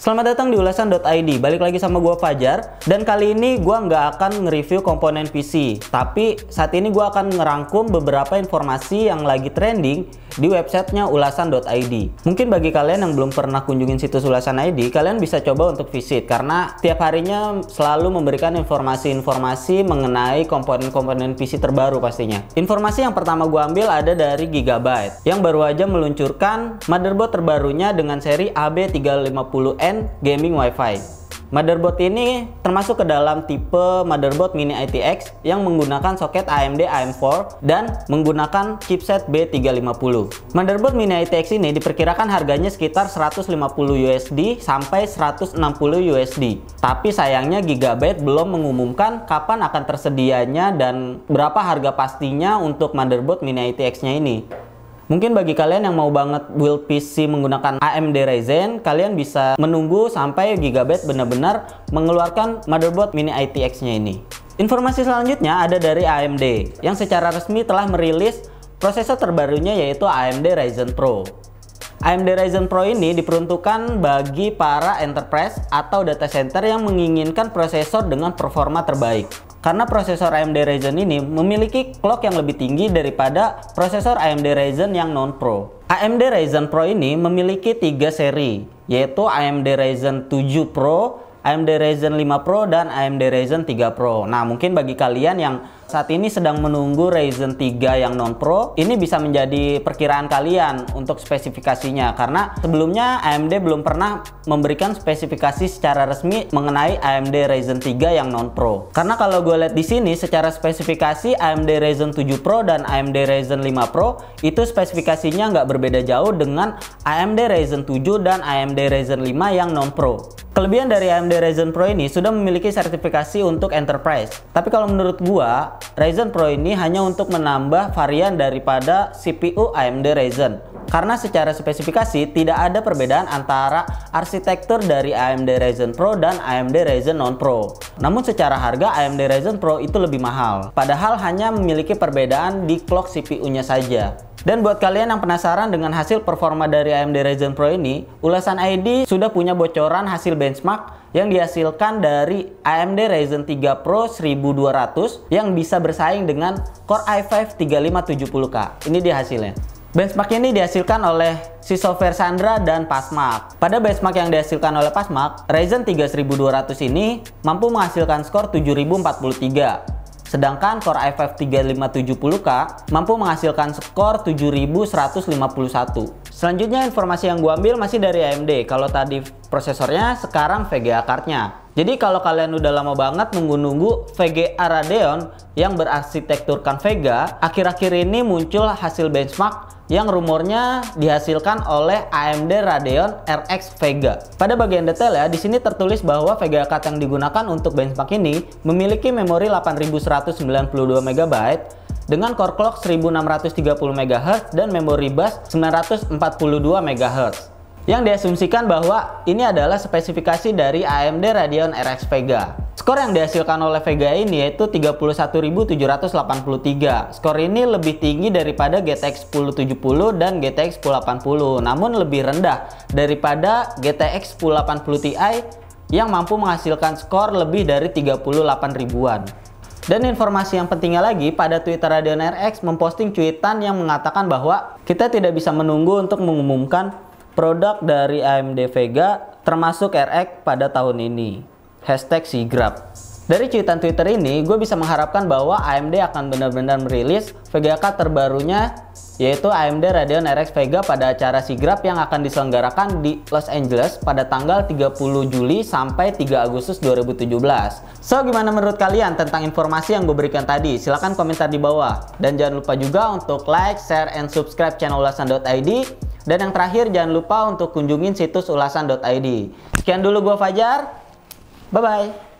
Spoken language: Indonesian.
Selamat datang di ulasan.id, balik lagi sama gue Fajar. Dan kali ini gue nggak akan nge-review komponen PC, tapi saat ini gue akan ngerangkum beberapa informasi yang lagi trending di websitenya ulasan.id. Mungkin bagi kalian yang belum pernah kunjungin situs ulasan.id, kalian bisa coba untuk visit, karena tiap harinya selalu memberikan informasi-informasi mengenai komponen-komponen PC terbaru pastinya. Informasi yang pertama gue ambil ada dari Gigabyte, yang baru aja meluncurkan motherboard terbarunya dengan seri AB350N Gaming Wi-Fi. Motherboard ini termasuk ke dalam tipe motherboard Mini ITX yang menggunakan soket AMD AM4 dan menggunakan chipset B350. Motherboard Mini ITX ini diperkirakan harganya sekitar 150 USD sampai 160 USD. Tapi sayangnya Gigabyte belum mengumumkan kapan akan tersedianya dan berapa harga pastinya untuk motherboard Mini ITX-nya ini. Mungkin bagi kalian yang mau banget build PC menggunakan AMD Ryzen, kalian bisa menunggu sampai Gigabyte benar-benar mengeluarkan motherboard Mini ITX-nya ini. Informasi selanjutnya ada dari AMD, yang secara resmi telah merilis prosesor terbarunya yaitu AMD Ryzen Pro. AMD Ryzen Pro ini diperuntukkan bagi para enterprise atau data center yang menginginkan prosesor dengan performa terbaik. Karena prosesor AMD Ryzen ini memiliki clock yang lebih tinggi daripada prosesor AMD Ryzen yang non-Pro. AMD Ryzen Pro ini memiliki 3 seri, yaitu AMD Ryzen 7 Pro, AMD Ryzen 5 Pro, dan AMD Ryzen 3 Pro. Nah, mungkin bagi kalian yang saat ini sedang menunggu Ryzen 3 yang non-Pro, ini bisa menjadi perkiraan kalian untuk spesifikasinya, karena sebelumnya AMD belum pernah memberikan spesifikasi secara resmi mengenai AMD Ryzen 3 yang non-Pro. Karena kalau gue lihat di sini secara spesifikasi AMD Ryzen 7 Pro dan AMD Ryzen 5 Pro itu spesifikasinya nggak berbeda jauh dengan AMD Ryzen 7 dan AMD Ryzen 5 yang non-Pro. Kelebihan dari AMD Ryzen Pro ini sudah memiliki sertifikasi untuk enterprise. Tapi kalau menurut gua, Ryzen Pro ini hanya untuk menambah varian daripada CPU AMD Ryzen. Karena secara spesifikasi tidak ada perbedaan antara arsitektur dari AMD Ryzen Pro dan AMD Ryzen non-Pro. Namun secara harga AMD Ryzen Pro itu lebih mahal. Padahal hanya memiliki perbedaan di clock CPU-nya saja. Dan buat kalian yang penasaran dengan hasil performa dari AMD Ryzen Pro ini, Ulasan.id sudah punya bocoran hasil benchmark yang dihasilkan dari AMD Ryzen 3 Pro 1200 yang bisa bersaing dengan Core i5 3570K. Ini dia hasilnya. Benchmark ini dihasilkan oleh Software Sandra dan Pasmark. Pada benchmark yang dihasilkan oleh Pasmark, Ryzen 3 1200 ini mampu menghasilkan skor 7043. Sedangkan Core i5 3570K mampu menghasilkan skor 7151. Selanjutnya informasi yang gue ambil masih dari AMD. Kalau tadi prosesornya, sekarang VGA cardnya. Jadi kalau kalian udah lama banget nunggu-nunggu VGA Radeon yang berarsitekturkan Vega, akhir-akhir ini muncul hasil benchmark yang rumornya dihasilkan oleh AMD Radeon RX Vega. Pada bagian detail ya, di sini tertulis bahwa VGA card yang digunakan untuk benchmark ini memiliki memori 8192 MB dengan core clock 1630 MHz dan memori bus 942 MHz. Yang diasumsikan bahwa ini adalah spesifikasi dari AMD Radeon RX Vega. Skor yang dihasilkan oleh Vega ini yaitu 31.783. Skor ini lebih tinggi daripada GTX 1070 dan GTX 1080, namun lebih rendah daripada GTX 1080 Ti yang mampu menghasilkan skor lebih dari 38 ribuan. Dan informasi yang pentingnya lagi, pada Twitter Radeon RX memposting cuitan yang mengatakan bahwa kita tidak bisa menunggu untuk mengumumkan produk dari AMD Vega termasuk RX pada tahun ini. #Sigrap. Dari cuitan Twitter ini, gue bisa mengharapkan bahwa AMD akan benar-benar merilis VGA card terbarunya, yaitu AMD Radeon RX Vega pada acara Sigrap yang akan diselenggarakan di Los Angeles pada tanggal 30 Juli sampai 3 Agustus 2017. So, gimana menurut kalian tentang informasi yang gue berikan tadi? Silahkan komentar di bawah. Dan jangan lupa juga untuk like, share, and subscribe channel ulasan.id. Dan yang terakhir, jangan lupa untuk kunjungin situs ulasan.id. Sekian dulu gue Fajar. Bye-bye.